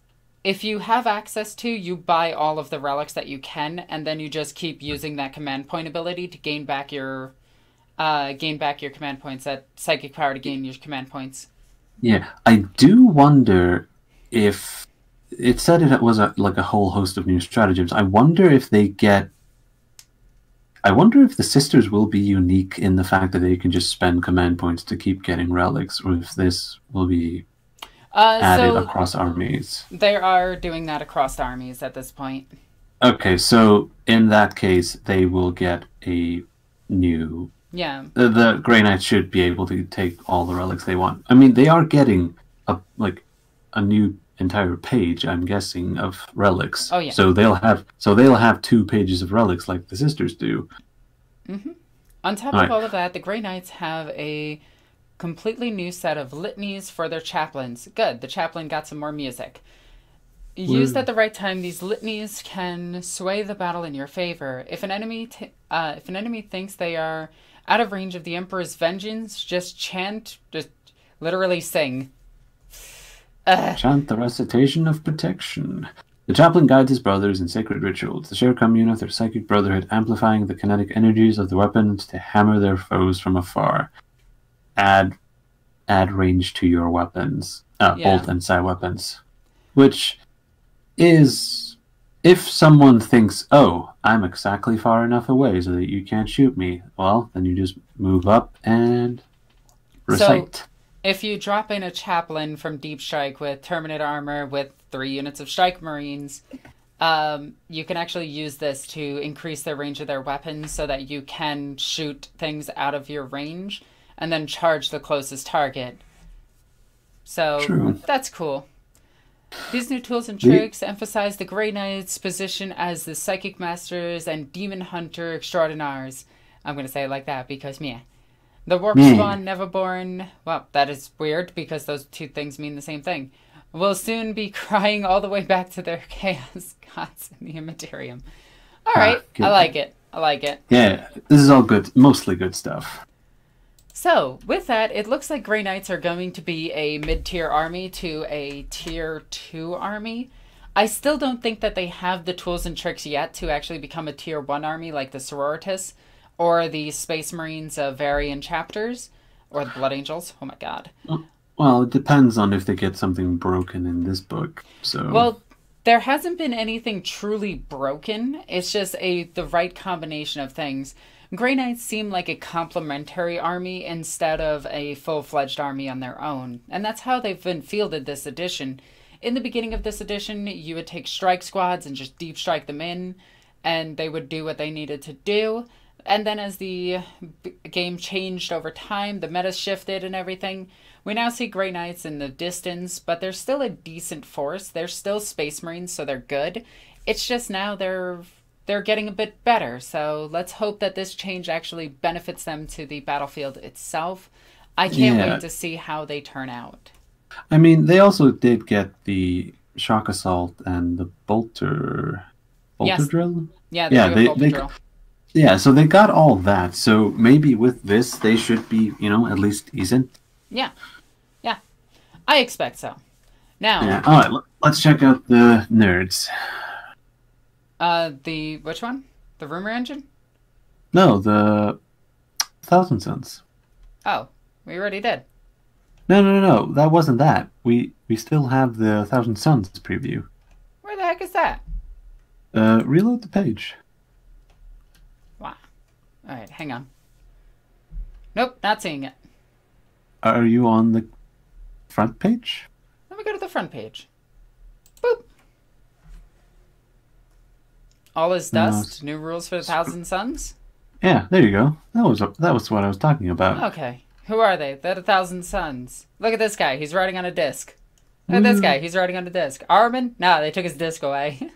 if you have access to, you buy all of the relics that you can, and then you just keep using that command point ability to gain back your command points, that psychic power to gain your command points. Yeah, I do wonder if it said it was like a whole host of new stratagems. I wonder if the sisters will be unique in the fact that they can just spend command points to keep getting relics, or if this will be added across armies. They are doing that across armies at this point. Okay, so in that case, they will get a new. Yeah. The Grey Knights should be able to take all the relics they want. I mean, they are getting a new entire page, I'm guessing, of relics. Oh yeah. So they'll have 2 pages of relics like the sisters do. Mm-hmm. On top of all of that, the Grey Knights have a completely new set of litanies for their chaplains. Good. The chaplain got some more music. Used at the right time, these litanies can sway the battle in your favor. If an enemy thinks they are out of range of the Emperor's vengeance, just literally sing. Chant the recitation of protection. The chaplain guides his brothers in sacred rituals. The share come unit their psychic brotherhood, amplifying the kinetic energies of the weapons to hammer their foes from afar. Add range to your weapons. Bolt and side weapons. Which is, if someone thinks, oh, I'm exactly far enough away so that you can't shoot me, well, then you just move up and recite. So, if you drop in a chaplain from Deep Strike with Terminate armor with 3 units of Strike Marines, you can actually use this to increase the range of their weapons so that you can shoot things out of your range and then charge the closest target. So, True. That's cool. These new tools and tricks emphasize the Grey Knight's position as the Psychic Masters and Demon Hunter Extraordinaires. I'm going to say it like that because meh. The Warp Spawn Neverborn, well, that is weird because those 2 things mean the same thing, will soon be crying all the way back to their chaos gods in the Immaterium. Alright, I like it. I like it. Yeah, this is all good, mostly good stuff. So, with that, it looks like Grey Knights are going to be a mid-tier army to a tier 2 army. I still don't think that they have the tools and tricks yet to actually become a tier 1 army like the Sororitas or the Space Marines of Varian chapters or the Blood Angels. Oh my god. Well, it depends on if they get something broken in this book. So well, there hasn't been anything truly broken. It's just the right combination of things. Grey Knights seem like a complementary army instead of a full-fledged army on their own. And that's how they've been fielded this edition. In the beginning of this edition, you would take strike squads and just deep strike them in, and they would do what they needed to do. And then as the game changed over time, the meta shifted and everything, we now see Grey Knights in the distance, but they're still a decent force. They're still Space Marines, so they're good. It's just now they're getting a bit better, so let's hope that this change actually benefits them to the battlefield itself. I can't wait to see how they turn out. I mean, they also did get the Shock Assault and the Bolter Drill? Yeah, they Drill. Yeah, so they got all that, so maybe with this they should be, at least decent. Yeah. Yeah. I expect so. Now... Yeah. Alright, let's check out the nerds. Which one? The Rumor Engine? No, the Thousand Suns. Oh, we already did. No, that wasn't that. We still have the Thousand Suns preview. Where the heck is that? Reload the page. Wow. Alright, hang on. Nope, not seeing it. Are you on the front page? Let me go to the front page. Boop. All is dust. New rules for the Thousand Suns. Yeah, there you go. That was what I was talking about. Okay, who are they? They're the Thousand Suns. Look at this guy. He's riding on a disc. Look at this guy. He's riding on a disc. Armin? Nah, they took his disc away.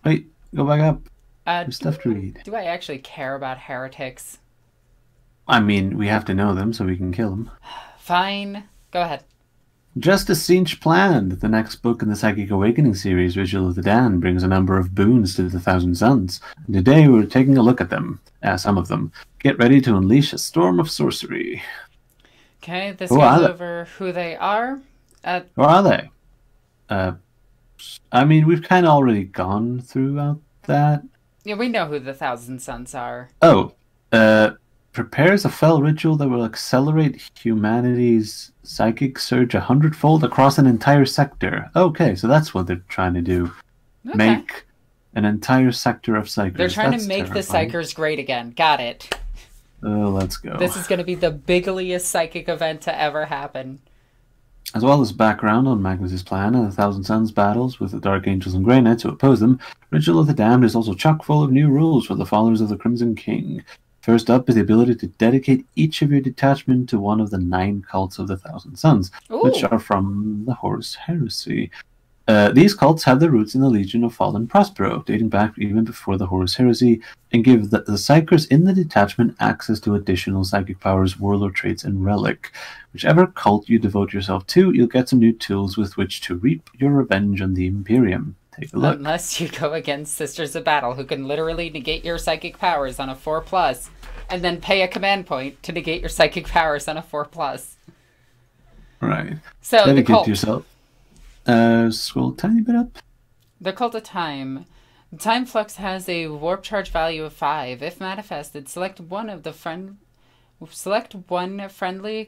Wait, go back up. There's stuff to read. Do I actually care about heretics? I mean, we have to know them so we can kill them. Fine. Go ahead. Just as Sinch planned, the next book in the Psychic Awakening series, Ritual of the Damned, brings a number of boons to the Thousand Suns. And today we're taking a look at them, some of them. Get ready to unleash a storm of sorcery. Okay, this goes over who they are. Who are they? I mean, we've kind of already gone throughout that. Yeah, we know who the Thousand Suns are. Oh, prepares a fell ritual that will accelerate humanity's psychic surge 100-fold across an entire sector. Okay, so that's what they're trying to do. Okay. Make an entire sector of psychers. They're trying to make the psychers great again. Got it. Oh, let's go. This is going to be the biggest psychic event to ever happen. As well as background on Magnus's plan and the Thousand Suns battles with the Dark Angels and Grey Knights who oppose them, Ritual of the Damned is also chock full of new rules for the followers of the Crimson King. First up is the ability to dedicate each of your detachment to one of the 9 cults of the Thousand Suns, which are from the Horus Heresy. These cults have their roots in the Legion of Fallen Prospero, dating back even before the Horus Heresy, and give the psychers in the detachment access to additional psychic powers, warlord traits, and relic. Whichever cult you devote yourself to, you'll get some new tools with which to reap your revenge on the Imperium. Take a look. Unless you go against Sisters of Battle, who can literally negate your psychic powers on a 4+, and then pay a command point to negate your psychic powers on a 4+. Right. So dedicate the cult. Yourself. Scroll a tiny bit up. The Cult of Time. Time Flux has a warp charge value of 5. If manifested, select one friendly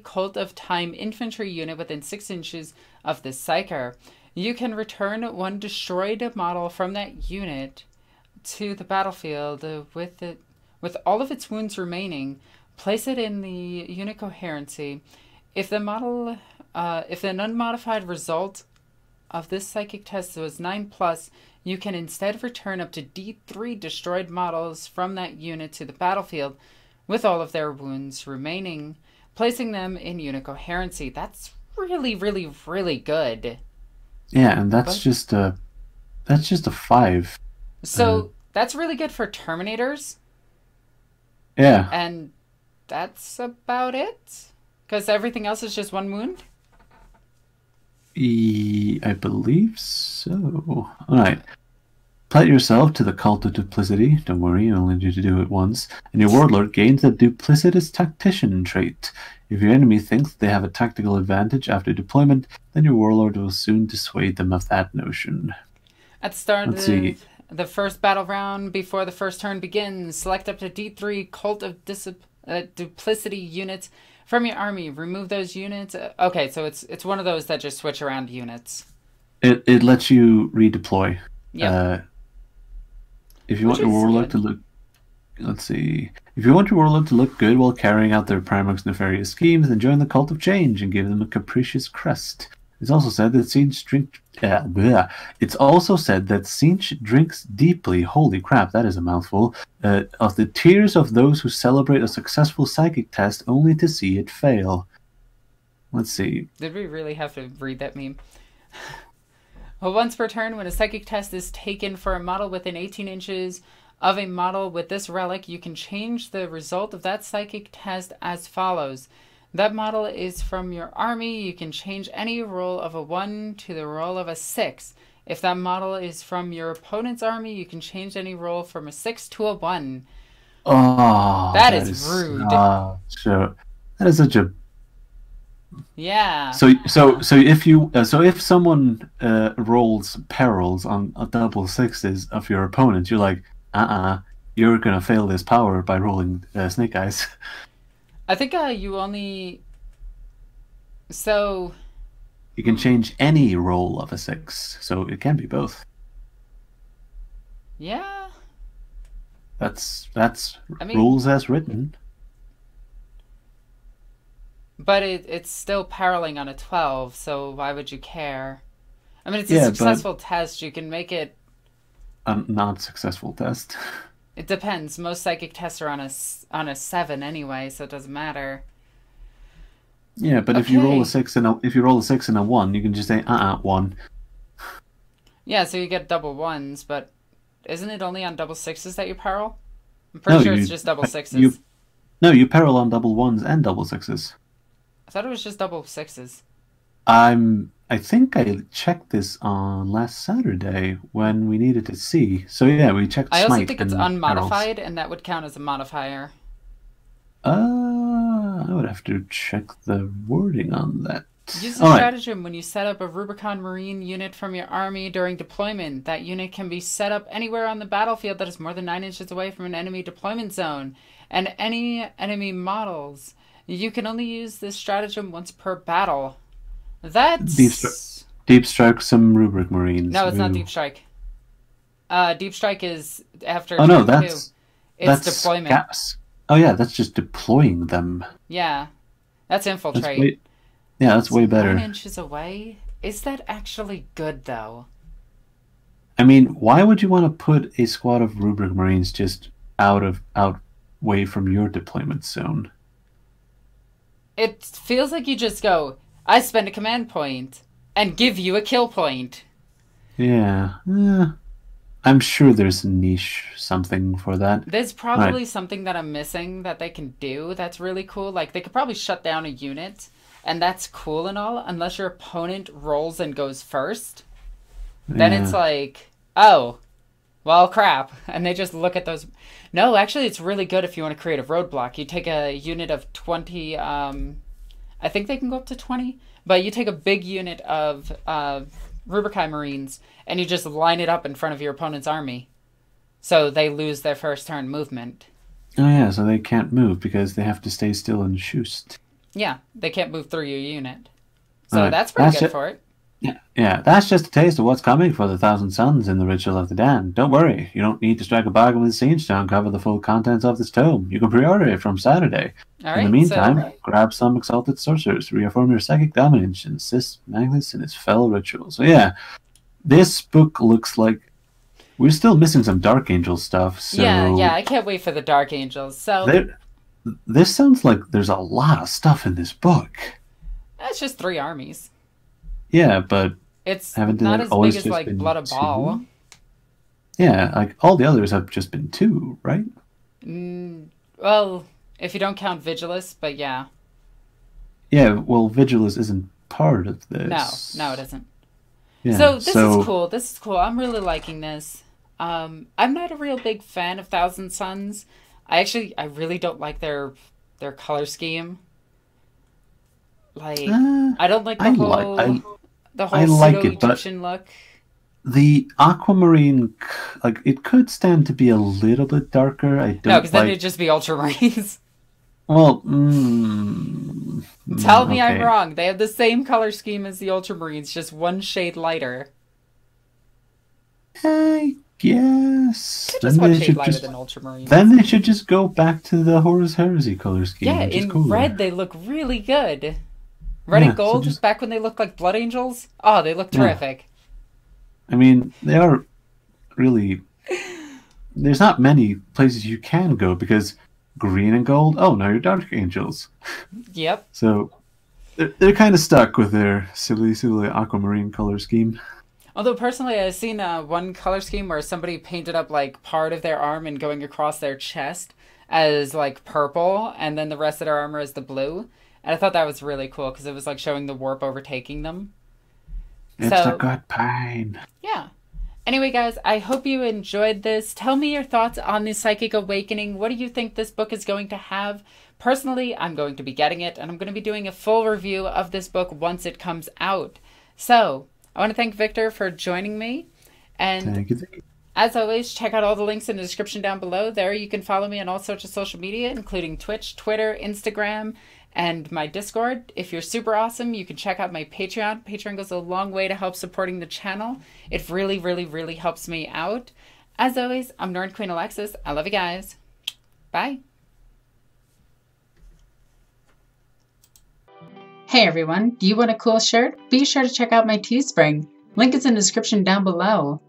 Cult of Time infantry unit within 6 inches of the Psyker. You can return one destroyed model from that unit to the battlefield with all of its wounds remaining. Place it in the unit coherency. If the unmodified result of this psychic test was 9+, you can instead return up to D3 destroyed models from that unit to the battlefield with all of their wounds remaining, placing them in unit coherency. That's really, really, really good. Yeah, and that's just a 5. So that's really good for Terminators. Yeah. And that's about it? Because everything else is just 1 wound? I believe so. Alright. Pledge yourself to the Cult of Duplicity. Don't worry, you only need to do it once. And your warlord gains the Duplicitous Tactician trait. If your enemy thinks they have a tactical advantage after deployment, then your warlord will soon dissuade them of that notion. At the start of the first battle round, before the first turn begins, select up to D3 Cult of Duplicity units from your army. Remove those units. Okay, so it's one of those that just switch around units. It lets you redeploy. Yeah. If you want your warlord to look, let's see. If you want your warlord to look good while carrying out their Primarch's nefarious schemes, then join the Cult of Change and give them a capricious crest. It's also said that Tzeentch drinks deeply. Holy crap, that is a mouthful. Of the tears of those who celebrate a successful psychic test only to see it fail. Let's see. Did we really have to read that meme? Well, once per turn, when a psychic test is taken for a model within 18 inches of a model with this relic, you can change the result of that psychic test as follows. That model is from your army. You can change any roll of a 1 to the roll of a 6. If that model is from your opponent's army, you can change any roll from a 6 to a 1. Oh, that is rude. Sure. That is such a... Yeah. So if someone rolls perils on a double 6s of your opponent, you're like, you're gonna fail this power by rolling snake eyes. I think you only... So... You can change any roll of a 6, so it can be both. Yeah. That's rules as written. But it's still paroling on a 12, so why would you care? I mean, it's a successful test. You can make it... A not-successful test. It depends. Most psychic tests are on a 7 anyway, so it doesn't matter. Yeah, but if you roll a 6 and a 1, you can just say 1. Yeah, so you get double 1s, but isn't it only on double 6s that you peril? I'm pretty sure it's just double 6s. No, you peril on double 1s and double 6s. I thought it was just double 6s. I think I checked this on last Saturday when we needed to see. So yeah, we checked Smite. I also think it's unmodified, and that would count as a modifier. I would have to check the wording on that. Use the stratagem when you set up a Rubicon Marine unit from your army during deployment. That unit can be set up anywhere on the battlefield that is more than 9 inches away from an enemy deployment zone. And any enemy models. You can only use this stratagem once per battle. That's... Deep Strike some Rubric Marines. No, it's not Deep Strike. Deep Strike is after no, that's deployment. Oh yeah, that's just deploying them. Yeah. That's Infiltrate. That's way better. 9 inches away? Is that actually good, though? I mean, why would you want to put a squad of Rubric Marines just out away from your deployment zone. It feels like you just go, I spend a command point and give you a kill point. Yeah. I'm sure there's a niche something for that. There's probably something that I'm missing that they can do that's really cool. Like, they could probably shut down a unit, and that's cool and all, unless your opponent rolls and goes first. Then it's like, oh, well, crap. And they just look at those. No, actually, it's really good if you want to create a roadblock. You take a unit of 20, I think they can go up to 20, but you take a big unit of Rubrikai Marines, and you just line it up in front of your opponent's army. So they lose their first turn movement. Oh yeah, so they can't move because they have to stay still and shoot. Yeah, they can't move through your unit. So that's pretty good for it. Yeah, that's just a taste of what's coming for the Thousand Suns in the Ritual of the Damned. Don't worry, you don't need to strike a bargain with Siege to uncover the full contents of this tome. You can pre-order it from Saturday. In the meantime, grab some Exalted Sorcerers to reaffirm your psychic dominance and assist Magnus in his fell ritual. So yeah, this book looks like we're still missing some Dark Angel stuff. So yeah, I can't wait for the Dark Angels. So this sounds like there's a lot of stuff in this book. That's just 3 armies. Yeah, but it's not as big as like Blood of Baal. Yeah, like all the others have just been 2, right? Well, if you don't count Vigilus, but yeah. Yeah, well, Vigilus isn't part of this. No, it isn't. Yeah, so this is cool. This is cool. I'm really liking this. I'm not a real big fan of Thousand Suns. I really don't like their color scheme. Like, I don't like the whole pseudo-Egyptian look. The aquamarine, like, it could stand to be a little bit darker. I don't. No, because then it'd just be Ultramarines. Well, tell me I'm wrong. They have the same color scheme as the Ultramarines, just 1 shade lighter. I guess. Just 1 shade lighter than Ultramarines. Then they should just go back to the Horus Heresy color scheme. Yeah, in red they look really good. Red and gold, back when they looked like Blood Angels. Oh, they look terrific. I mean, they are really... There's not many places you can go because green and gold, oh, now you're Dark Angels. Yep. So they're kind of stuck with their silly aquamarine color scheme. Although, personally, I've seen one color scheme where somebody painted up, like, part of their arm and going across their chest as, like, purple, and then the rest of their armor is the blue. And I thought that was really cool because it was like showing the warp overtaking them. It's a good pain. Yeah. Anyway, guys, I hope you enjoyed this. Tell me your thoughts on the Psychic Awakening. What do you think this book is going to have? Personally, I'm going to be getting it, and I'm going to be doing a full review of this book once it comes out. So, I want to thank Victor for joining me. And thank you. As always, check out all the links in the description down below. There you can follow me on all sorts of social media, including Twitch, Twitter, Instagram, and my Discord. If you're super awesome, you can check out my Patreon. Patreon goes a long way to help supporting the channel. It really, really, really helps me out. As always, I'm NornQueenAlexis. I love you guys. Bye. Hey everyone, do you want a cool shirt? Be sure to check out my Teespring. Link is in the description down below.